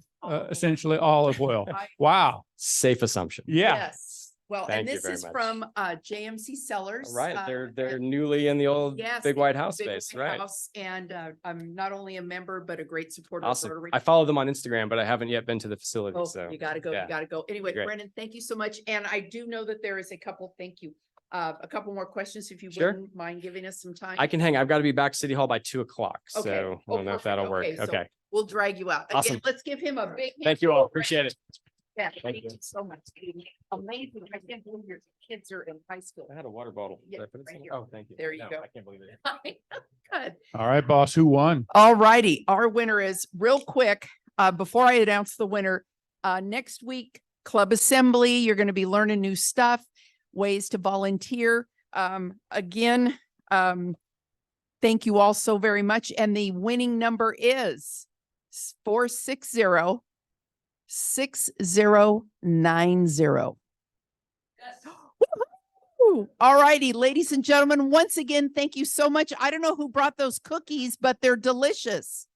[SPEAKER 3] essentially olive oil. Wow.
[SPEAKER 14] Safe assumption.
[SPEAKER 3] Yeah.
[SPEAKER 1] Yes. Well,
[SPEAKER 14] Thank
[SPEAKER 1] and
[SPEAKER 14] you
[SPEAKER 1] this
[SPEAKER 14] very
[SPEAKER 1] is
[SPEAKER 14] much.
[SPEAKER 1] from JMC Cellars.
[SPEAKER 14] Right. They're newly in the old
[SPEAKER 1] Yes,
[SPEAKER 14] big white house
[SPEAKER 1] Big
[SPEAKER 14] space.
[SPEAKER 1] White
[SPEAKER 14] Right.
[SPEAKER 1] House, and I'm not only a member, but a great supporter
[SPEAKER 14] Awesome.
[SPEAKER 1] of Rotary.
[SPEAKER 14] I follow them on Instagram, but I haven't yet been to the facility.
[SPEAKER 1] Oh,
[SPEAKER 14] So
[SPEAKER 1] you gotta go,
[SPEAKER 14] yeah.
[SPEAKER 1] you gotta go. Anyway,
[SPEAKER 14] Great.
[SPEAKER 1] Brennan, thank you so much. And I do know that there is a couple more questions, if you
[SPEAKER 14] Sure.
[SPEAKER 1] wouldn't mind giving us some time.
[SPEAKER 14] I can hang. I've got to be back to City Hall by 2:00.
[SPEAKER 1] Okay.
[SPEAKER 14] So I don't know if
[SPEAKER 1] perfect.
[SPEAKER 14] that'll work.
[SPEAKER 1] Okay, so
[SPEAKER 14] Okay.
[SPEAKER 1] We'll drag you out.
[SPEAKER 14] Awesome.
[SPEAKER 1] Again, let's give him a big.
[SPEAKER 14] Thank you all. Appreciate it.
[SPEAKER 1] Yeah,
[SPEAKER 14] Thank
[SPEAKER 1] thank
[SPEAKER 14] you.
[SPEAKER 1] you so much. Amazing. I can't believe your kids are in high school.
[SPEAKER 14] I had a water bottle.
[SPEAKER 1] Yeah,
[SPEAKER 14] Did I put it
[SPEAKER 1] right
[SPEAKER 14] in?
[SPEAKER 1] here.
[SPEAKER 14] Oh, thank you.
[SPEAKER 1] There you
[SPEAKER 14] No,
[SPEAKER 1] go.
[SPEAKER 14] I can't believe it.
[SPEAKER 1] Good.
[SPEAKER 3] All right, boss. Who won?
[SPEAKER 5] All righty. Our winner is real quick. Before I announce the winner, next week, Club Assembly, you're going to be learning new stuff, ways to volunteer. Again, thank you all so very much. And the winning number is 460-6090. Woo-hoo! All righty, ladies and gentlemen, once again, thank you so much. I don't know who brought those cookies, but they're delicious.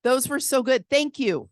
[SPEAKER 5] Those were so good. Thank you.